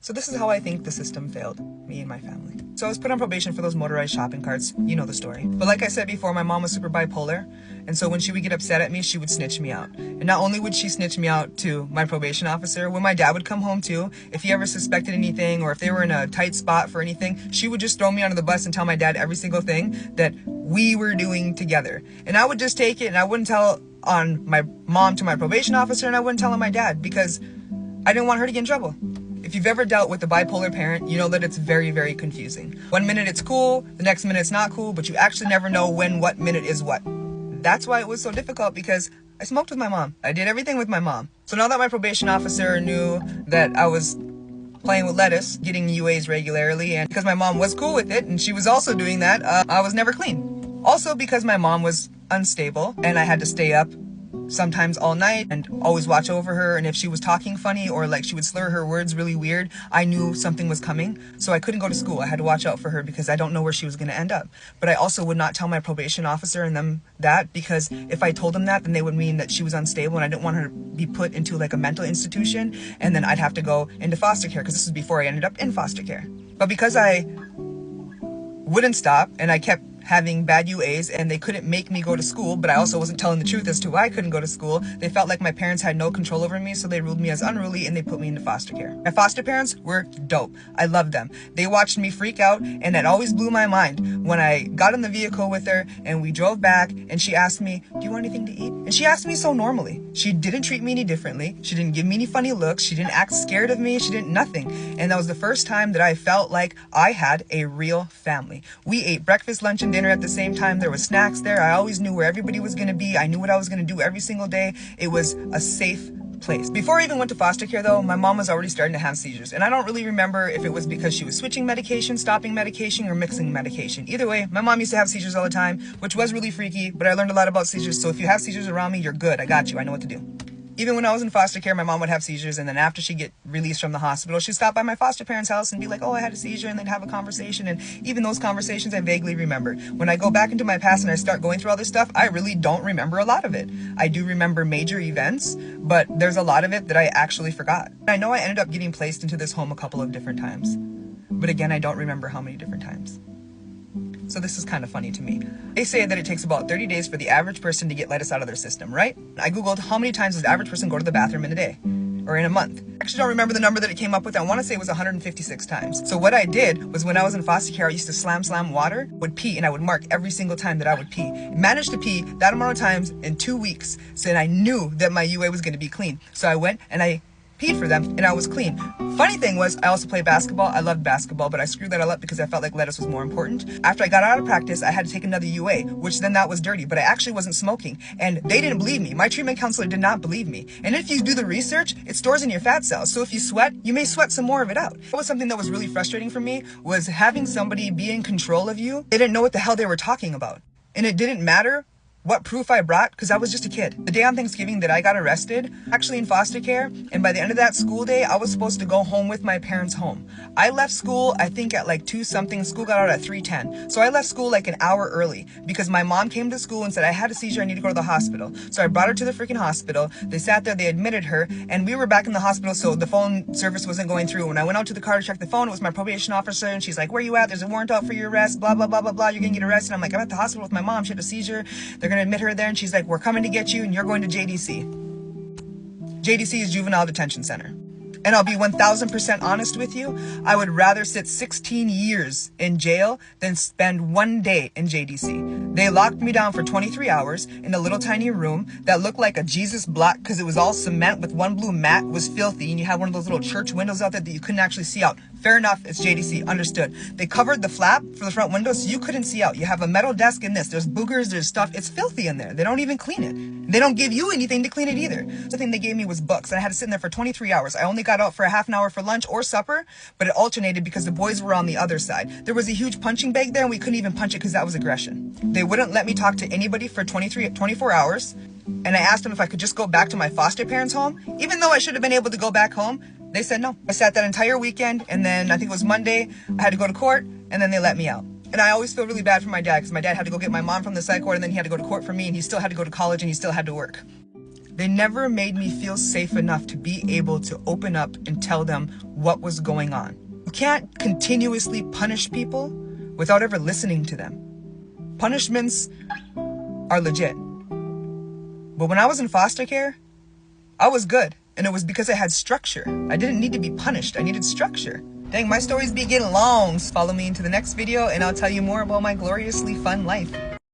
So this is how I think the system failed me and my family. So I was put on probation for those motorized shopping carts. You know the story. But like I said before, my mom was super bipolar. And so when she would get upset at me, she would snitch me out. And not only would she snitch me out to my probation officer, when my dad would come home too, if he ever suspected anything or if they were in a tight spot for anything, she would just throw me under the bus and tell my dad every single thing that we were doing together. And I would just take it and I wouldn't tell on my mom to my probation officer, and I wouldn't tell on my dad because I didn't want her to get in trouble. If you've ever dealt with a bipolar parent, you know that it's very, very confusing. One minute it's cool, the next minute it's not cool, but you actually never know what minute is what. That's why it was so difficult, because I smoked with my mom. I did everything with my mom. So now that my probation officer knew that I was playing with lettuce, getting UAs regularly, and because my mom was cool with it, and she was also doing that, I was never clean. Also because my mom was unstable, and I had to stay up sometimes all night and always watch over her, and if she was talking funny or like she would slur her words really weird, I knew something was coming, so I couldn't go to school. I had to watch out for her because I don't know where she was going to end up. But I also would not tell my probation officer and them that, because if I told them that, then they would mean that she was unstable and I didn't want her to be put into like a mental institution, and then I'd have to go into foster care, because this is before I ended up in foster care. But because I wouldn't stop and I kept having bad UAs and they couldn't make me go to school, but I also wasn't telling the truth as to why I couldn't go to school, they felt like my parents had no control over me, so they ruled me as unruly and they put me into foster care. My foster parents were dope. I loved them. They watched me freak out, and that always blew my mind when I got in the vehicle with her and we drove back and she asked me, "Do you want anything to eat?" And she asked me so normally. She didn't treat me any differently. She didn't give me any funny looks. She didn't act scared of me. She didn't nothing. And that was the first time that I felt like I had a real family. We ate breakfast, lunch, and dinner at the same time. There was snacks there. I always knew where everybody was going to be. I knew what I was going to do every single day. It was a safe place. Before I even went to foster care though, my mom was already starting to have seizures. And I don't really remember if it was because she was switching medication, stopping medication, or mixing medication. Either way, my mom used to have seizures all the time, which was really freaky, but I learned a lot about seizures. So if you have seizures around me, you're good. I got you. I know what to do. Even when I was in foster care, my mom would have seizures, and then after she'd get released from the hospital, she'd stop by my foster parents' house and be like, "Oh, I had a seizure," and they'd have a conversation. And even those conversations I vaguely remember. When I go back into my past and I start going through all this stuff, I really don't remember a lot of it. I do remember major events, but there's a lot of it that I actually forgot. I know I ended up getting placed into this home a couple of different times, but again, I don't remember how many different times. So this is kind of funny to me. They say that it takes about 30 days for the average person to get lettuce out of their system, right? I Googled how many times does the average person go to the bathroom in a day or in a month. I actually don't remember the number that it came up with. I want to say it was 156 times. So what I did was when I was in foster care, I used to slam water, would pee, and I would mark every single time that I would pee. Managed to pee that amount of times in 2 weeks. So then I knew that my UA was going to be clean. So I went and I peed for them and I was clean. Funny thing was, I also played basketball. I loved basketball, but I screwed that all up because I felt like lettuce was more important. After I got out of practice, I had to take another UA, which then that was dirty, but I actually wasn't smoking. And they didn't believe me. My treatment counselor did not believe me. And if you do the research, it stores in your fat cells. So if you sweat, you may sweat some more of it out. That was something that was really frustrating for me, was having somebody be in control of you. They didn't know what the hell they were talking about. And it didn't matter what proof I brought, because I was just a kid. The day on Thanksgiving that I got arrested, actually in foster care, and by the end of that school day, I was supposed to go home with my parents home. I left school, I think at like 2 something, school got out at 3:10. So I left school like an hour early because my mom came to school and said, "I had a seizure, I need to go to the hospital." So I brought her to the freaking hospital. They sat there, they admitted her, and we were back in the hospital, so the phone service wasn't going through. When I went out to the car to check the phone, it was my probation officer, and she's like, "Where you at? There's a warrant out for your arrest, blah, blah, blah, blah, blah. You're gonna get arrested." I'm like, "I'm at the hospital with my mom. She had a seizure. They're gonna admit her there." And she's like, "We're coming to get you, and you're going to JDC. JDC is Juvenile Detention Center." And I'll be 1000% honest with you, I would rather sit 16 years in jail than spend 1 day in JDC. They locked me down for 23 hours in a little tiny room that looked like a Jesus block because it was all cement with one blue mat. It was filthy, and you had one of those little church windows out there that you couldn't actually see out. Fair enough, it's JDC, understood. They covered the flap for the front window so you couldn't see out. You have a metal desk in this. There's boogers, there's stuff. It's filthy in there. They don't even clean it. They don't give you anything to clean it either. The thing they gave me was books, and I had to sit in there for 23 hours. I only got out for a half an hour for lunch or supper, but it alternated because the boys were on the other side. There was a huge punching bag there, and we couldn't even punch it because that was aggression. They wouldn't let me talk to anybody for 24 hours, and I asked them if I could just go back to my foster parents' home, even though I should have been able to go back home. They said no. I sat that entire weekend, and then I think it was Monday, I had to go to court, and then they let me out. And I always feel really bad for my dad, because my dad had to go get my mom from the psych ward, and then he had to go to court for me, and he still had to go to college, and he still had to work. They never made me feel safe enough to be able to open up and tell them what was going on. You can't continuously punish people without ever listening to them. Punishments are legit. But when I was in foster care, I was good. And it was because I had structure. I didn't need to be punished. I needed structure. Dang, my stories be getting long. Follow me into the next video and I'll tell you more about my gloriously fun life.